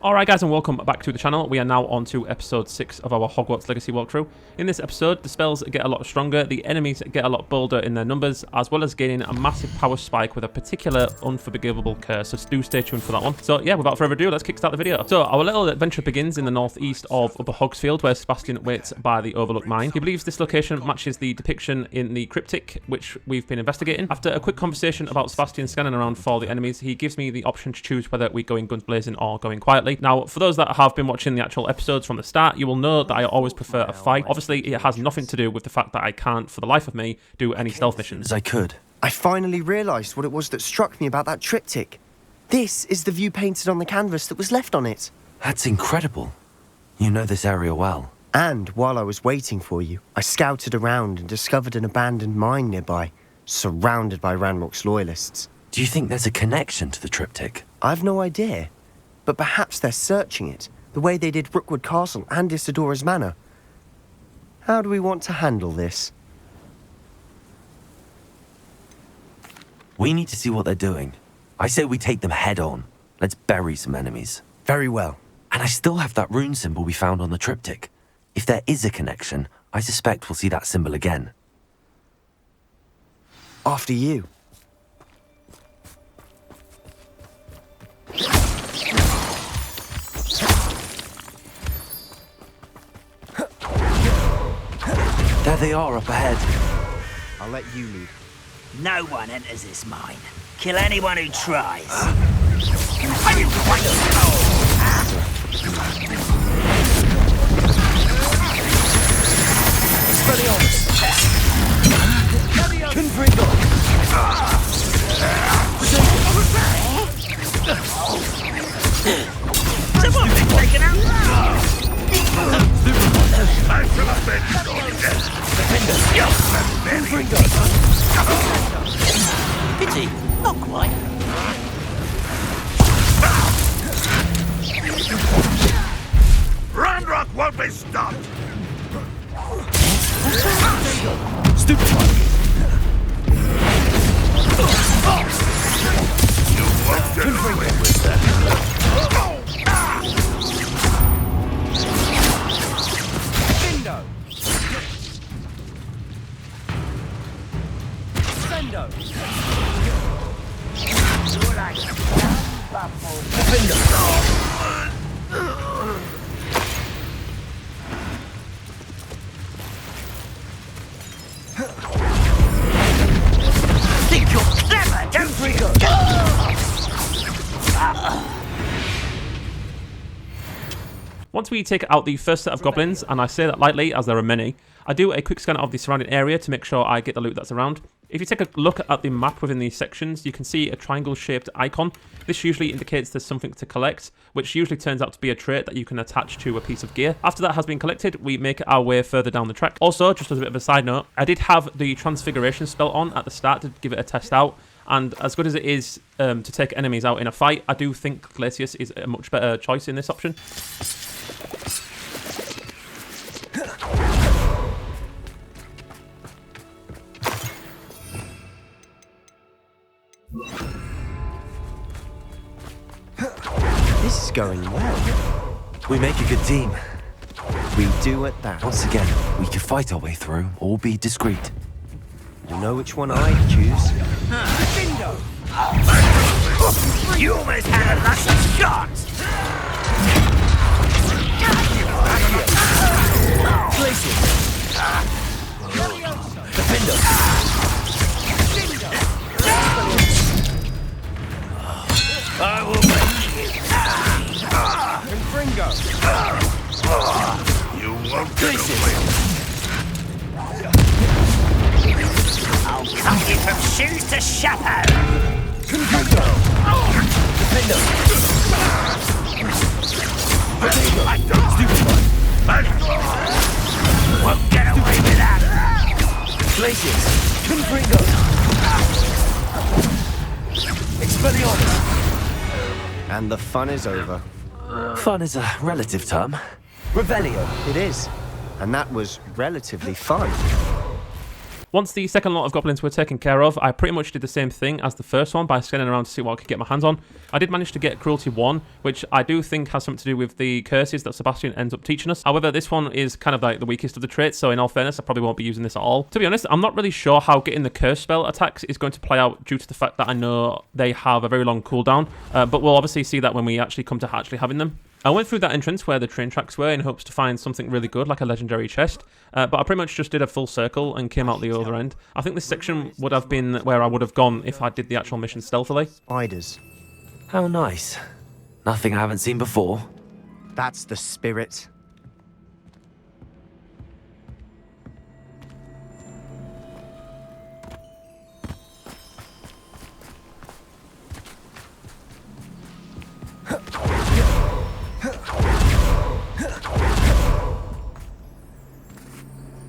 Alright guys, and welcome back to the channel. We are now on to episode 6 of our Hogwarts Legacy walkthrough. In this episode, the spells get a lot stronger, the enemies get a lot bolder in their numbers, as well as gaining a massive power spike with a particular unforgivable curse, so do stay tuned for that one. So yeah, without further ado, let's kickstart the video. So our little adventure begins in the northeast of Upper Hogsfield, where Sebastian waits by the Overlook Mine. He believes this location matches the depiction in the cryptic, which we've been investigating. After a quick conversation about Sebastian scanning around for the enemies, he gives me the option to choose whether we go in guns blazing or going quietly. Now, for those that have been watching the actual episodes from the start, you will know that I always prefer a fight. Obviously, it has nothing to do with the fact that I can't, for the life of me, do any stealth missions. As I could. I finally realised what it was that struck me about that triptych. This is the view painted on the canvas that was left on it. That's incredible. You know this area well. And while I was waiting for you, I scouted around and discovered an abandoned mine nearby, surrounded by Ranrock's loyalists. Do you think there's a connection to the triptych? I've no idea, but perhaps they're searching it, the way they did Rookwood Castle and Isidora's Manor. How do we want to handle this? We need to see what they're doing. I say we take them head on. Let's bury some enemies. Very well. And I still have that rune symbol we found on the triptych. If there is a connection, I suspect we'll see that symbol again. After you. There they are up ahead. I'll let you lead. No one enters this mine. Kill anyone who tries. Pity, not quite. Ranrock won't be stopped! Stupid one. You won't get away with that. Bindo! Sendo! Think you're clever, don't you? Once we take out the first set of goblins, and I say that lightly as there are many, I do a quick scan of the surrounding area to make sure I get the loot that's around. If you take a look at the map within these sections, you can see a triangle-shaped icon. This usually indicates there's something to collect, which usually turns out to be a trait that you can attach to a piece of gear. After that has been collected, we make our way further down the track. Also, just as a bit of a side note, I did have the Transfiguration spell on at the start to give it a test out, and as good as it is to take enemies out in a fight, I do think Glacius is a much better choice in this option. This is going well. We make a good team. We do at that. Once again, we could fight our way through or be discreet. You know which one I'd choose? You almost had a lucky shot. I will make you. You won't get away. I'll cut you from shoes to chapeau. Won't get away with that. And the fun is over. Fun is a relative term. Revelio. It is. And that was relatively fun. Once the second lot of goblins were taken care of, I pretty much did the same thing as the first one by scanning around to see what I could get my hands on. I did manage to get Cruelty 1, which I do think has something to do with the curses that Sebastian ends up teaching us. However, this one is kind of like the weakest of the traits, so in all fairness, I probably won't be using this at all. To be honest, I'm not really sure how getting the curse spell attacks is going to play out due to the fact that I know they have a very long cooldown, but we'll obviously see that when we actually come to actually having them. I went through that entrance where the train tracks were in hopes to find something really good, like a legendary chest, but I pretty much just did a full circle and came out the other end. I think this section would have been where I would have gone if I did the actual mission stealthily. Spiders. How nice. Nothing I haven't seen before. That's the spirit.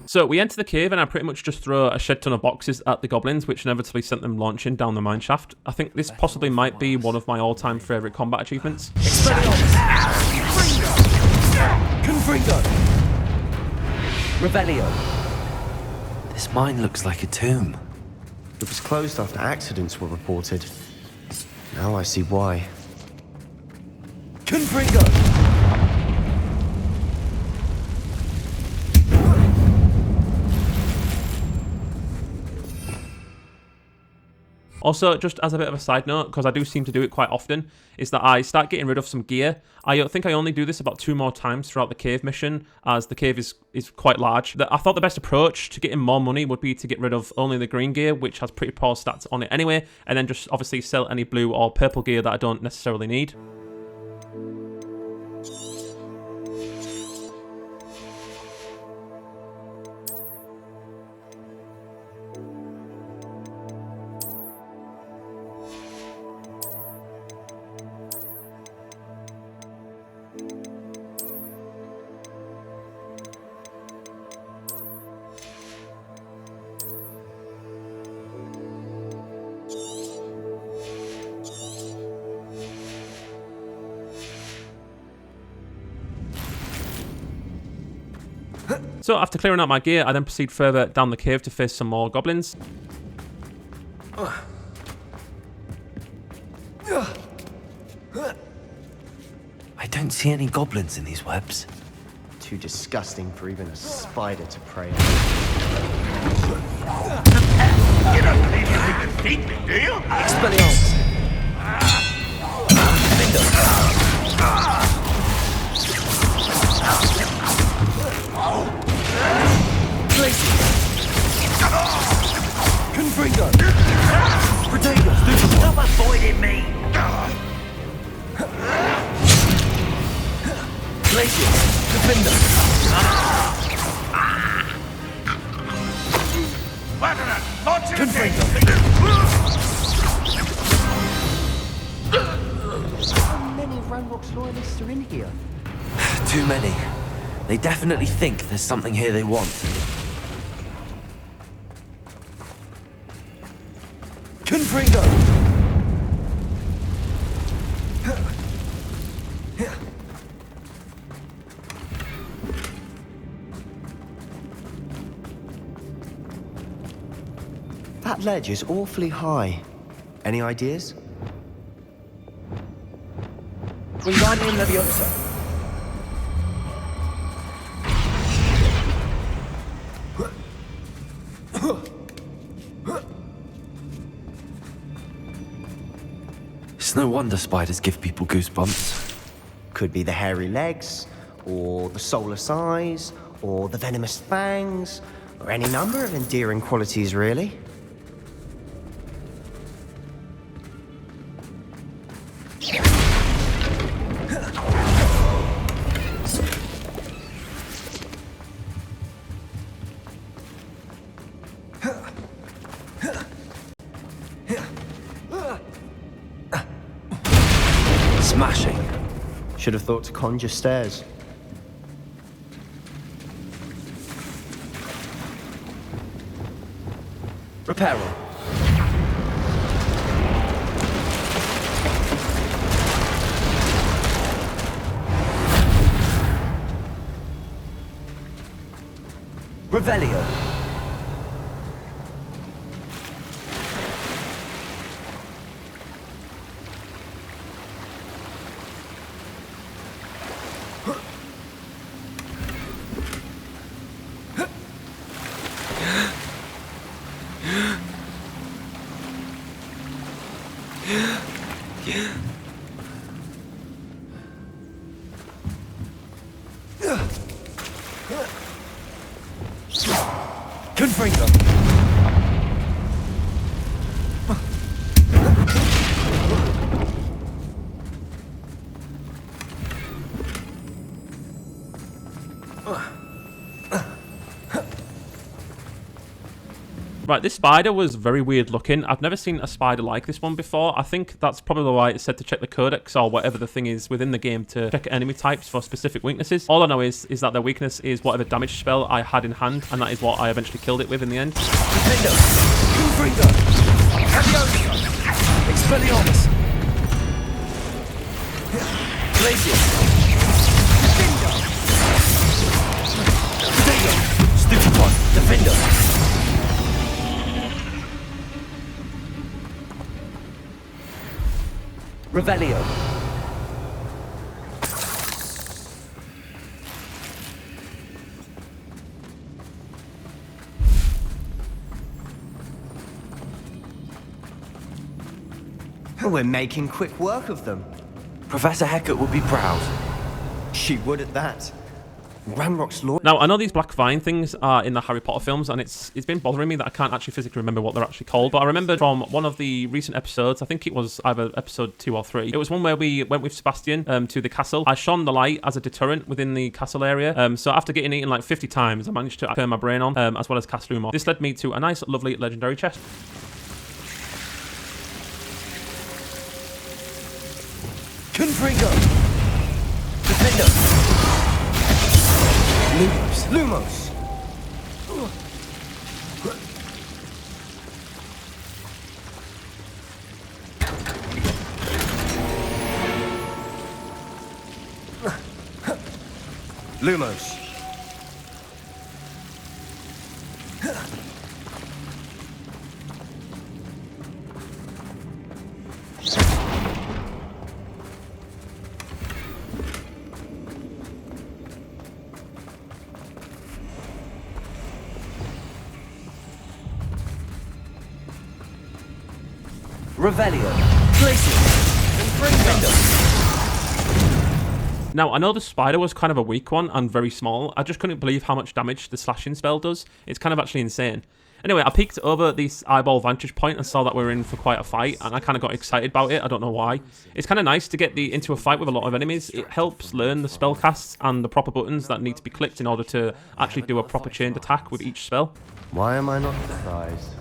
So we enter the cave and I pretty much just throw a shed ton of boxes at the goblins, which inevitably sent them launching down the mine shaft. I think this possibly might be one of my all-time favourite combat achievements. Confringo! Revelio! This mine looks like a tomb. It was closed after accidents were reported. Now I see why. Confringo! Also, just as a bit of a side note, because I do seem to do it quite often, is that I start getting rid of some gear. I think I only do this about 2 more times throughout the cave mission, as the cave is quite large. I thought the best approach to getting more money would be to get rid of only the green gear, which has pretty poor stats on it anyway, and then just obviously sell any blue or purple gear that I don't necessarily need. So after clearing out my gear, I then proceed further down the cave to face some more goblins. I don't see any goblins in these webs. Too disgusting for even a spider to prey on. You don't believe you can defeat me, do you? Expelliarmus! Confringo! Protego! Stop avoiding me! Glacier! Defender! Confringo! How many Roadrocks loyalists are in here? Too many. They definitely think there's something here they want. Confringo! That ledge is awfully high. Any ideas? Wingardium Leviosa! It's no wonder spiders give people goosebumps. Could be the hairy legs, or the soulless eyes, or the venomous fangs, or any number of endearing qualities, really. Smashing. Should have thought to conjure stairs. Reparo! Revelio! Confringo. Right, this spider was very weird looking. I've never seen a spider like this one before. I think that's probably why it said to check the codex or whatever the thing is within the game to check enemy types for specific weaknesses. All I know is that their weakness is whatever damage spell I had in hand, and that is what I eventually killed it with in the end. Defender. Confringo. Leviosa. Expelliarmus. Glacius. Defender. Stupefy. Defender. Revelio. We're making quick work of them. Professor Hecat would be proud. She would at that. Ranrock's law. Now, I know these black vine things are in the Harry Potter films, and it's been bothering me that I can't actually physically remember what they're actually called. But I remember from one of the recent episodes, I think it was either episode 2 or 3, it was one where we went with Sebastian to the castle. I shone the light as a deterrent within the castle area. So after getting eaten like 50 times, I managed to turn my brain on, as well as cast Lumos. This led me to a nice, lovely legendary chest. Confringo. Defender. Lumos. Lumos. Revelio. Glacius. Confringo. Now, I know the spider was kind of a weak one and very small. I just couldn't believe how much damage the slashing spell does. It's kind of actually insane. Anyway, I peeked over this eyeball vantage point and saw that we were in for quite a fight, and I kind of got excited about it. I don't know why. It's kind of nice to get into a fight with a lot of enemies. It helps learn the spell casts and the proper buttons that need to be clicked in order to actually do a proper chained attack with each spell. Why am I not surprised?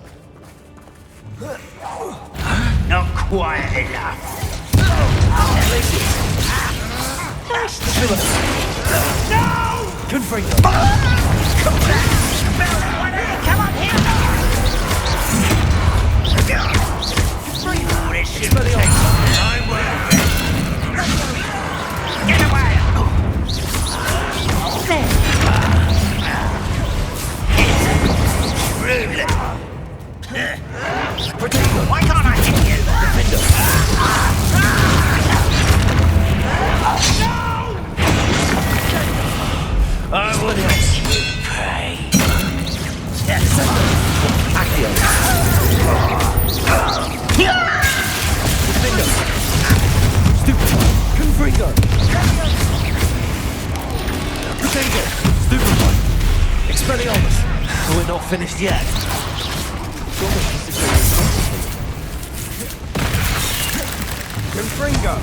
Not quiet enough. Confringo. Come on here. Oh, this should take some time. Get away. Rude. Why can't I hit you? Defender. I would pray. Accio. Defender. Stupefy. Confringo. Protego. Stupefy. Expelliarmus. We're not finished yet. Confringo.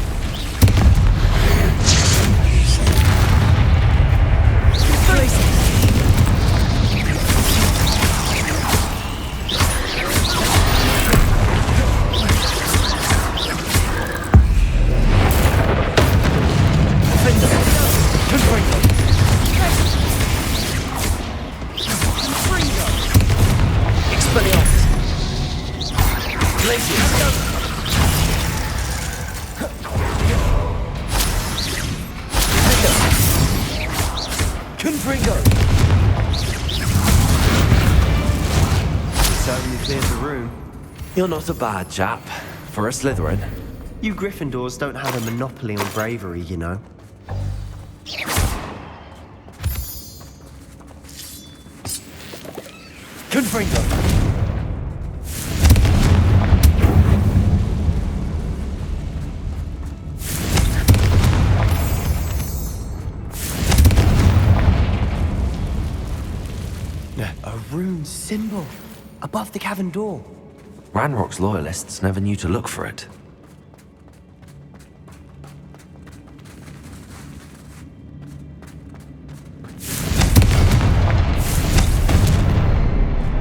Confringo. Certainly cleared the room. You're not a bad chap for a Slytherin. You Gryffindors don't have a monopoly on bravery, you know. Confringo. A rune symbol above the cavern door. Ranrock's loyalists never knew to look for it.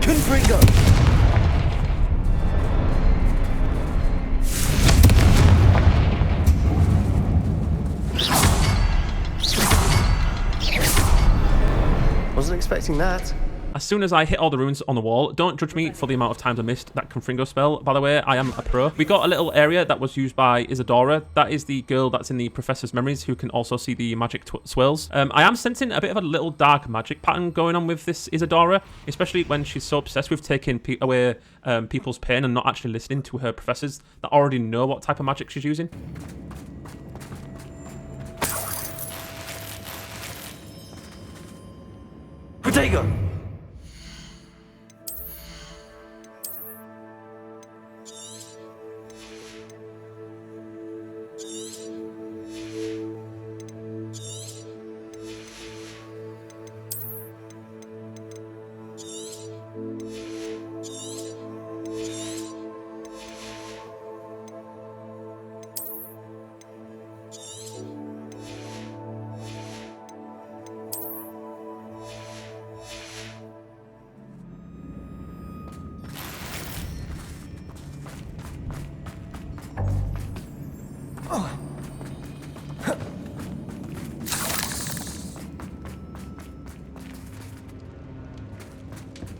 Confringo! Wasn't expecting that. As soon as I hit all the runes on the wall, don't judge me for the amount of times I missed that Confringo spell. By the way, I am a pro. We got a little area that was used by Isadora. That is the girl that's in the Professor's memories who can also see the magic swirls. I am sensing a bit of a little dark magic pattern going on with this Isadora, especially when she's so obsessed with taking away people's pain and not actually listening to her professors that already know what type of magic she's using. Protego!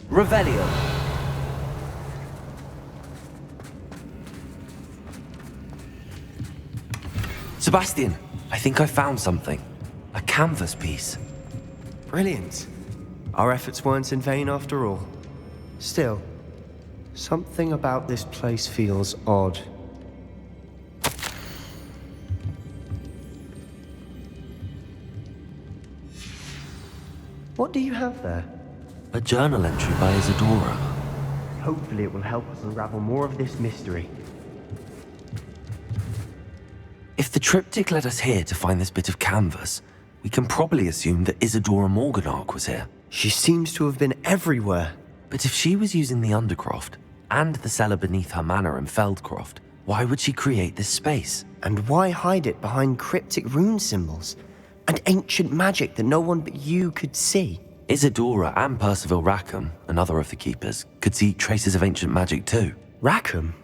Revelio. Sebastian, I think I found something. A canvas piece. Brilliant. Our efforts weren't in vain after all. Still, something about this place feels odd. What do you have there? A journal entry by Isadora. Hopefully it will help us unravel more of this mystery. If the triptych led us here to find this bit of canvas, we can probably assume that Isadora Morganark was here. She seems to have been everywhere. But if she was using the Undercroft and the cellar beneath her manor in Feldcroft, why would she create this space? And why hide it behind cryptic rune symbols and ancient magic that no one but you could see? Isadora and Percival Rackham, another of the keepers, could see traces of ancient magic too. Rackham?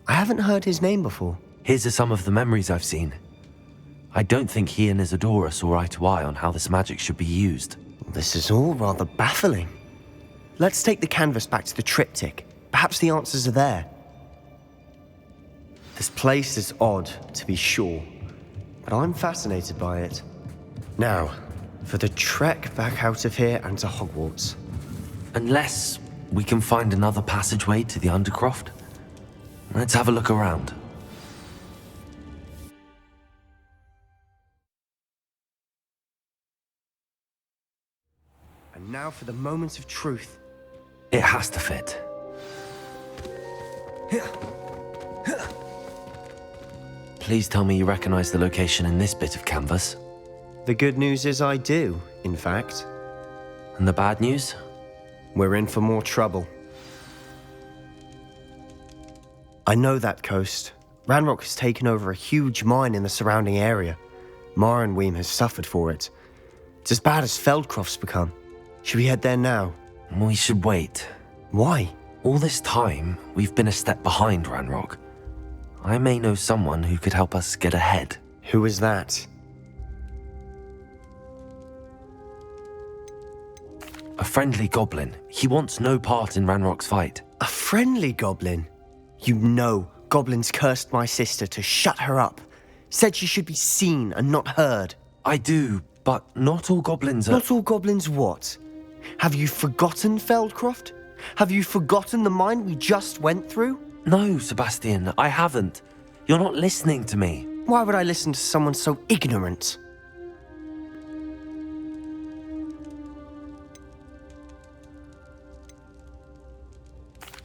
I haven't heard his name before. Here's some of the memories I've seen. I don't think he and Isadora saw eye to eye on how this magic should be used. This is all rather baffling. Let's take the canvas back to the triptych. Perhaps the answers are there. This place is odd, to be sure, but I'm fascinated by it. Now, for the trek back out of here and to Hogwarts. Unless we can find another passageway to the Undercroft. Let's have a look around. And now for the moment of truth. It has to fit. Please tell me you recognize the location in this bit of canvas. The good news is I do, in fact. And the bad news? We're in for more trouble. I know that coast. Ranrock has taken over a huge mine in the surrounding area. Marrenweem has suffered for it. It's as bad as Feldcroft's become. Should we head there now? We should wait. Why? All this time, we've been a step behind Ranrock. I may know someone who could help us get ahead. Who is that? A friendly goblin. He wants no part in Ranrock's fight. A friendly goblin? You know, goblins cursed my sister to shut her up. Said she should be seen and not heard. I do, but not all goblins are... Not all goblins what? Have you forgotten Feldcroft? Have you forgotten the mine we just went through? No, Sebastian, I haven't. You're not listening to me. Why would I listen to someone so ignorant?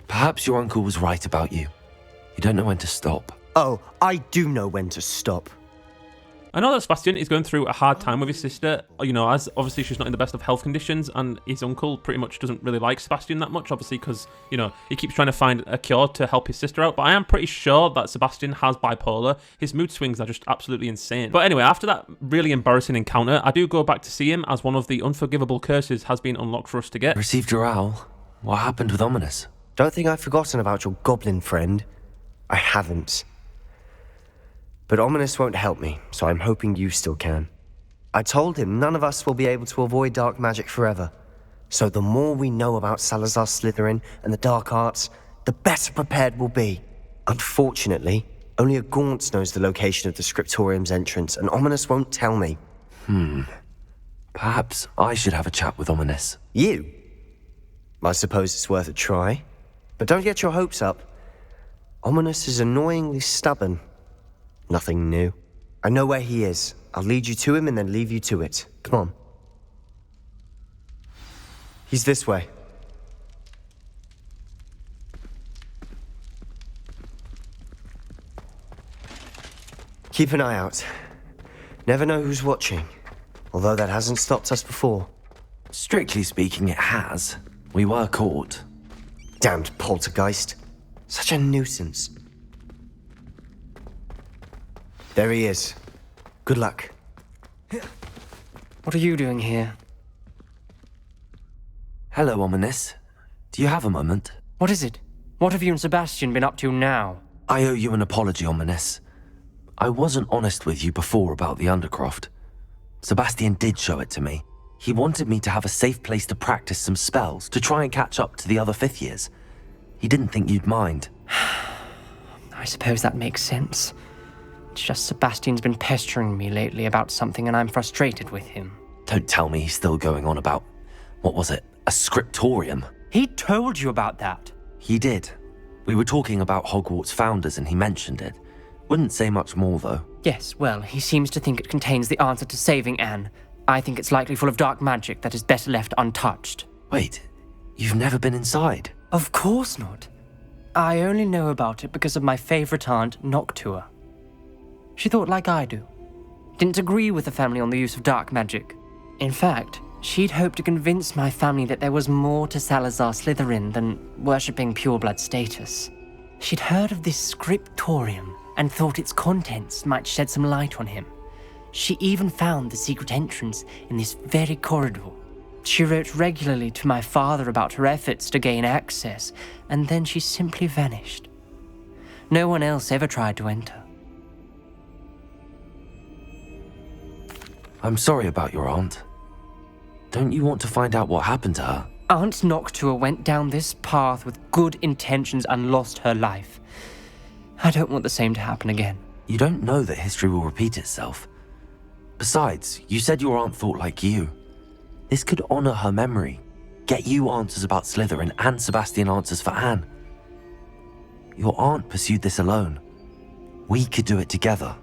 Perhaps your uncle was right about you. You don't know when to stop. Oh, I do know when to stop. I know that Sebastian is going through a hard time with his sister, you know, as obviously she's not in the best of health conditions, and his uncle pretty much doesn't really like Sebastian that much, obviously, because, you know, he keeps trying to find a cure to help his sister out. But I am pretty sure that Sebastian has bipolar. His mood swings are just absolutely insane. But anyway, after that really embarrassing encounter, I do go back to see him, as one of the unforgivable curses has been unlocked for us to get. Received your owl. What happened with Ominous? Don't think I've forgotten about your goblin friend. I haven't. But Ominous won't help me, so I'm hoping you still can. I told him none of us will be able to avoid dark magic forever. So the more we know about Salazar Slytherin and the dark arts, the better prepared we'll be. Unfortunately, only a Gaunt knows the location of the Scriptorium's entrance, and Ominous won't tell me. Perhaps I should have a chat with Ominous. You? I suppose it's worth a try. But don't get your hopes up. Ominous is annoyingly stubborn. Nothing new. I know where he is. I'll lead you to him and then leave you to it. Come on. He's this way. Keep an eye out. Never know who's watching. Although that hasn't stopped us before. Strictly speaking, it has. We were caught. Damned poltergeist. Such a nuisance. There he is. Good luck. What are you doing here? Hello, Ominous. Do you have a moment? What is it? What have you and Sebastian been up to now? I owe you an apology, Ominous. I wasn't honest with you before about the Undercroft. Sebastian did show it to me. He wanted me to have a safe place to practice some spells, to try and catch up to the other 5th years. He didn't think you'd mind. I suppose that makes sense. It's just Sebastian's been pestering me lately about something and I'm frustrated with him. Don't tell me he's still going on about, what was it, a scriptorium? He told you about that. He did. We were talking about Hogwarts founders and he mentioned it. Wouldn't say much more though. Yes, well, he seems to think it contains the answer to saving Anne. I think it's likely full of dark magic that is better left untouched. Wait, you've never been inside? Of course not. I only know about it because of my favorite aunt, Noctua. She thought like I do. Didn't agree with the family on the use of dark magic. In fact, she'd hoped to convince my family that there was more to Salazar Slytherin than worshipping pureblood status. She'd heard of this scriptorium and thought its contents might shed some light on him. She even found the secret entrance in this very corridor. She wrote regularly to my father about her efforts to gain access, and then she simply vanished. No one else ever tried to enter. I'm sorry about your aunt. Don't you want to find out what happened to her? Aunt Noctua went down this path with good intentions and lost her life. I don't want the same to happen again. You don't know that history will repeat itself. Besides, you said your aunt thought like you. This could honor her memory, get you answers about Slytherin and Sebastian answers for Anne. Your aunt pursued this alone. We could do it together.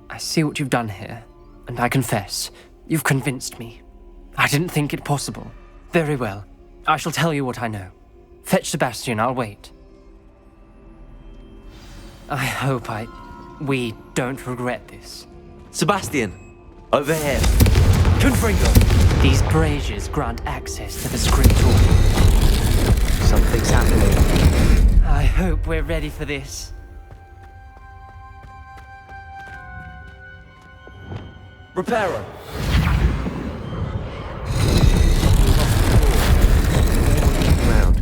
I see what you've done here, and I confess, you've convinced me. I didn't think it possible. Very well, I shall tell you what I know. Fetch Sebastian, I'll wait. I hope we don't regret this. Sebastian, over here. Confringo! These braziers grant access to the scriptorium. Something's happening. I hope we're ready for this. Reparo. Round.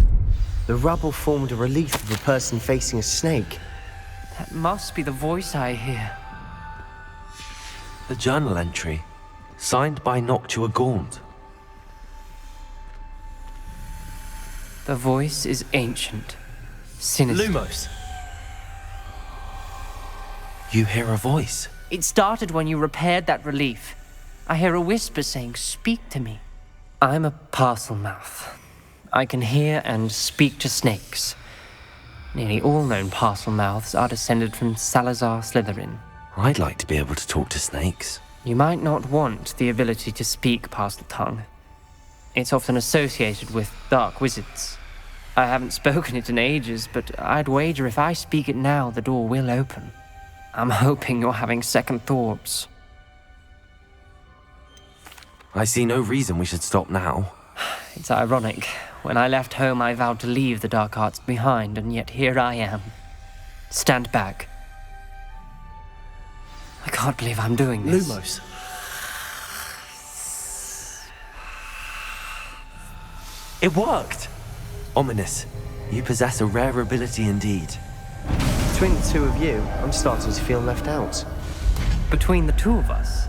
The rubble formed a relief of a person facing a snake. That must be the voice I hear. The journal entry, signed by Noctua Gaunt. The voice is ancient, sinister. Lumos. You hear a voice. It started when you repaired that relief. I hear a whisper saying, "Speak to me." I'm a parcel mouth. I can hear and speak to snakes. Nearly all known parcel mouths are descended from Salazar Slytherin. I'd like to be able to talk to snakes. You might not want the ability to speak parcel tongue. It's often associated with dark wizards. I haven't spoken it in ages, but I'd wager if I speak it now, the door will open. I'm hoping you're having second thoughts. I see no reason we should stop now. It's ironic. When I left home, I vowed to leave the dark arts behind, and yet here I am. Stand back. I can't believe I'm doing this. Lumos. It worked! Ominous, you possess a rare ability indeed. Between the two of you, I'm starting to feel left out. Between the two of us,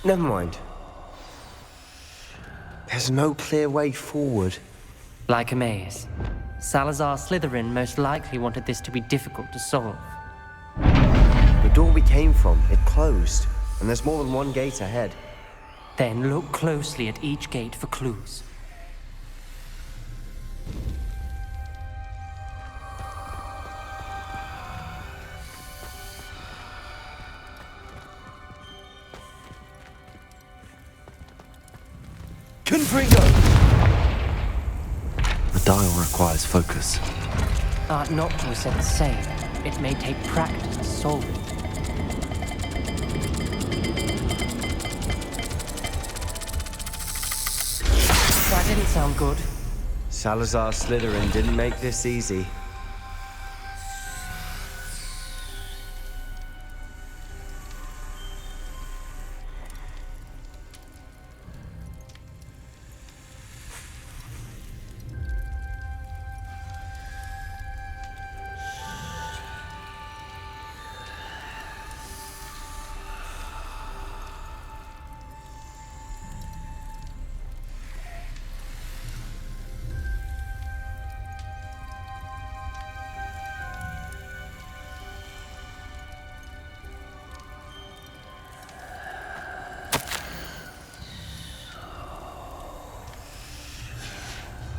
Never mind. There's no clear way forward. like a maze. Salazar Slytherin most likely wanted this to be difficult to solve. The door we came from, it closed, and there's more than one gate ahead. Then look closely at each gate for clues. Confringo! The dial requires focus. Art Noctua said the same. It may take practice to solve it. That didn't sound good. Salazar Slytherin didn't make this easy.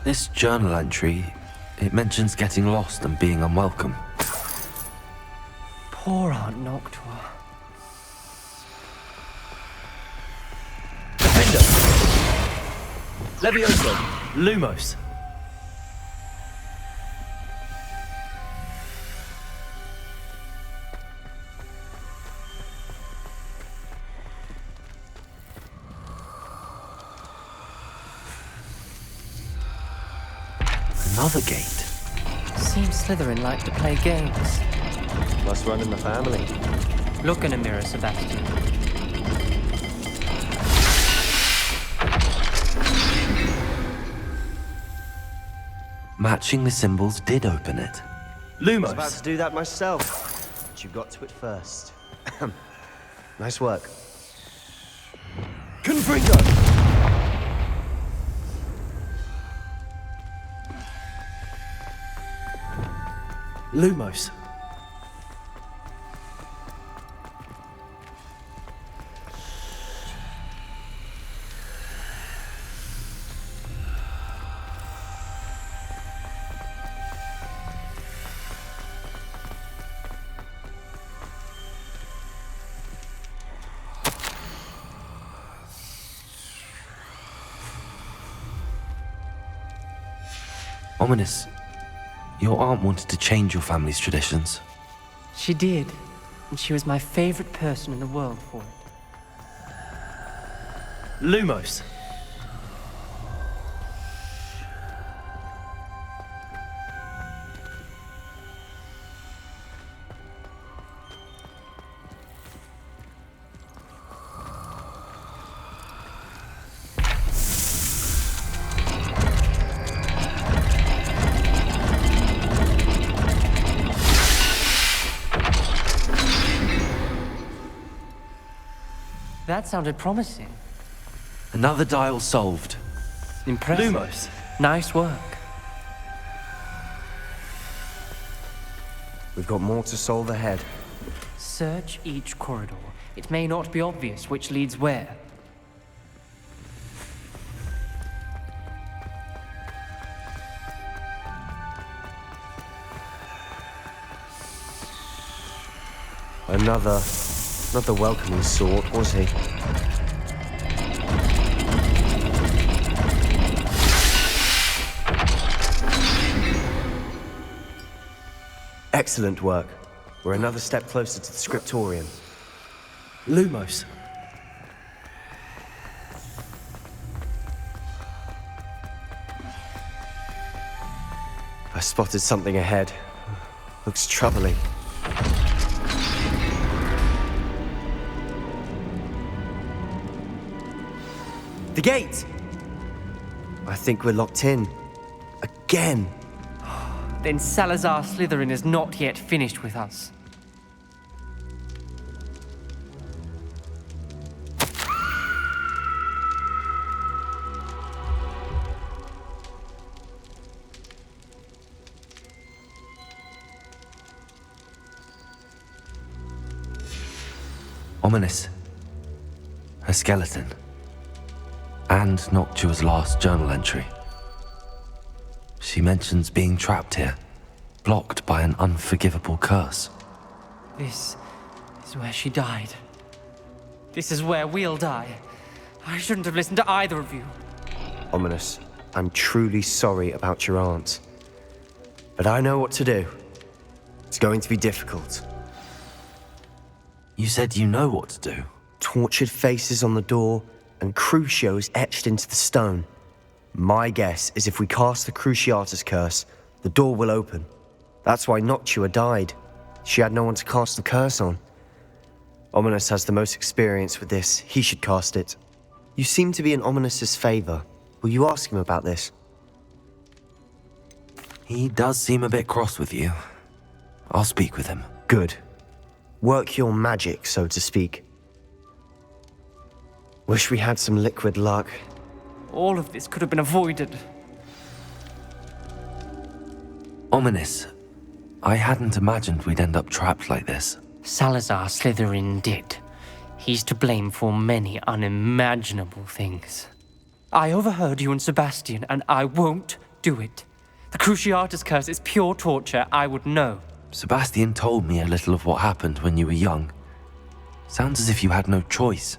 This journal entry, it mentions getting lost and being unwelcome. Poor Aunt Noctua. Defender! Levioso! Lumos! Another gate. Seems Slytherin like to play games. Must run in the family. Look in a mirror, Sebastian. Matching the symbols did open it. I was about Lumos! to do that myself, but you got to it first. Nice work. Confringo! Lumos. Ominous, your aunt wanted to change your family's traditions. She did, and she was my favorite person in the world for it. Lumos. That sounded promising. Another dial solved. Impressive. Lumos. Nice work. We've got more to solve ahead. Search each corridor. It may not be obvious which leads where. Not the welcoming sort, was he? Excellent work. We're another step closer to the scriptorium. Lumos. I spotted something ahead. Looks troubling. The gate! I think we're locked in. Again. Then Salazar Slytherin is not yet finished with us. Ominous. Her skeleton. And Noctua's last journal entry. She mentions being trapped here, blocked by an unforgivable curse. This is where she died. This is where we'll die. I shouldn't have listened to either of you. Ominous, I'm truly sorry about your aunt. But I know what to do. It's going to be difficult. You said you know what to do. Tortured faces on the door and Crucios etched into the stone. My guess is if we cast the Cruciatus curse, the door will open. That's why Noctua died. She had no one to cast the curse on. Ominous has the most experience with this. He should cast it. You seem to be in Ominous's favor. Will you ask him about this? He does seem a bit cross with you. I'll speak with him. Good. Work your magic, so to speak. Wish we had some liquid luck. All of this could have been avoided. Ominous. I hadn't imagined we'd end up trapped like this. Salazar Slytherin did. He's to blame for many unimaginable things. I overheard you and Sebastian, and I won't do it. The Cruciatus curse is pure torture, I would know. Sebastian told me a little of what happened when you were young. Sounds as if you had no choice.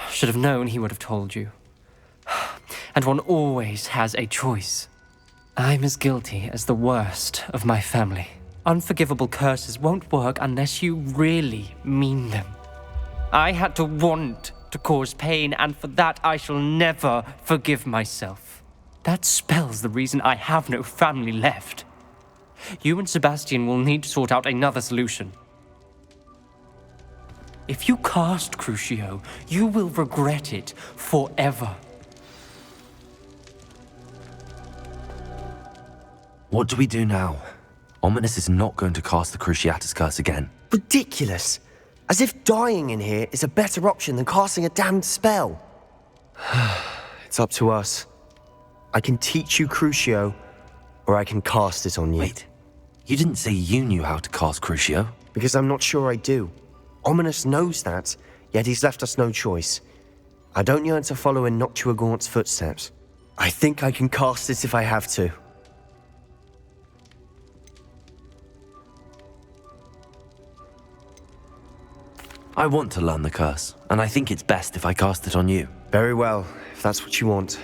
Should have known he would have told you. And one always has a choice. I'm as guilty as the worst of my family. Unforgivable curses won't work unless you really mean them. I had to want to cause pain, and for that I shall never forgive myself. That spells the reason I have no family left. You and Sebastian will need to sort out another solution. If you cast Crucio, you will regret it forever. What do we do now? Ominous is not going to cast the Cruciatus curse again. Ridiculous! As if dying in here is a better option than casting a damned spell. It's up to us. I can teach you Crucio, or I can cast it on you. Wait, you didn't say you knew how to cast Crucio? Because I'm not sure I do. Ominous knows that, yet he's left us no choice. I don't yearn to follow in Noctua Gaunt's footsteps. I think I can cast it if I have to. I want to learn the curse, and I think it's best if I cast it on you. Very well, if that's what you want.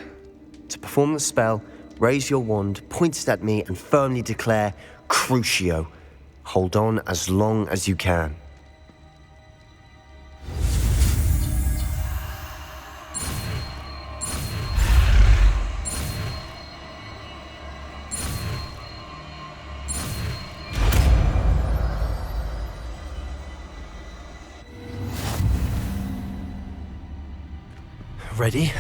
To perform the spell, raise your wand, point it at me, and firmly declare, Crucio. Hold on as long as you can. Ready?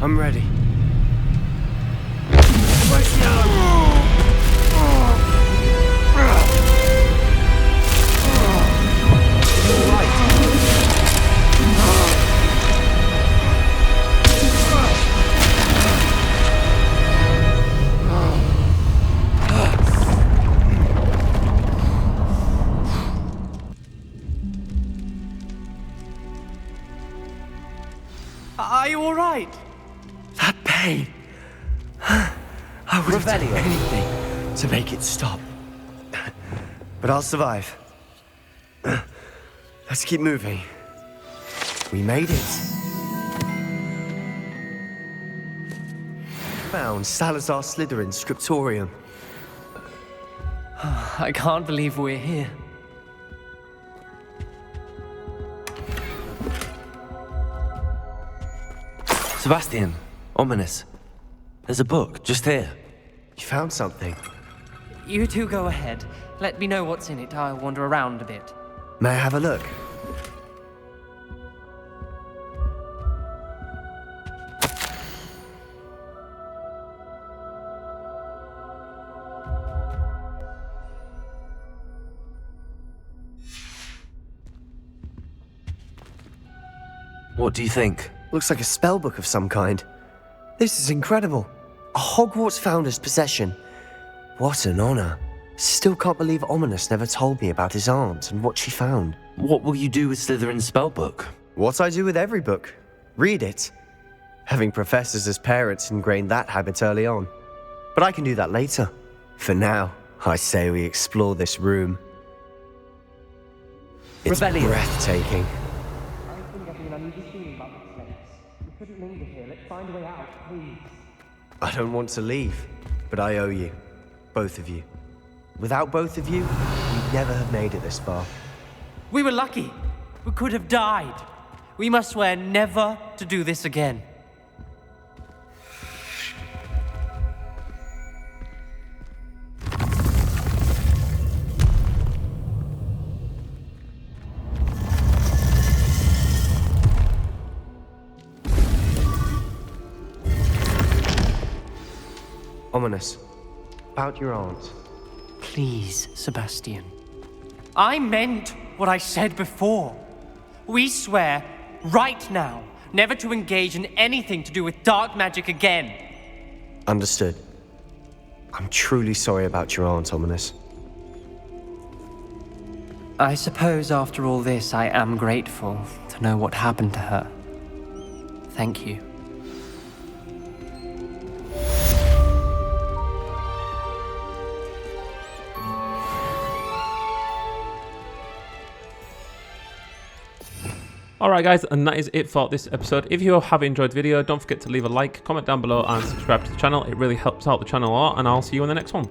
I'm ready. Are you all right? That pain. I would have done anything to make it stop. But I'll survive. Let's keep moving. We made it. Found Salazar Slytherin's scriptorium. I can't believe we're here. Sebastian, ominous. There's a book just here. You found something. You two go ahead. Let me know what's in it. I'll wander around a bit. May I have a look? What do you think? Looks like a spellbook of some kind. This is incredible. A Hogwarts founder's possession. What an honor. Still can't believe Ominous never told me about his aunt and what she found. What will you do with Slytherin's spellbook? What I do with every book. Read it. Having professors as parents ingrained that habit early on. But I can do that later. For now, I say we explore this room. It's Rebellion. breathtaking. I don't want to leave, but I owe you. Both of you. Without both of you, we'd never have made it this far. We were lucky. We could have died. We must swear never to do this again. Ominous. About your aunt. Please, Sebastian. I meant what I said before. We swear, right now, never to engage in anything to do with dark magic again. Understood. I'm truly sorry about your aunt, Ominous. I suppose after all this, I am grateful to know what happened to her. Thank you. Alright guys, and that is it for this episode. If you have enjoyed the video, don't forget to leave a like, comment down below and subscribe to the channel. It really helps out the channel a lot, and I'll see you in the next one.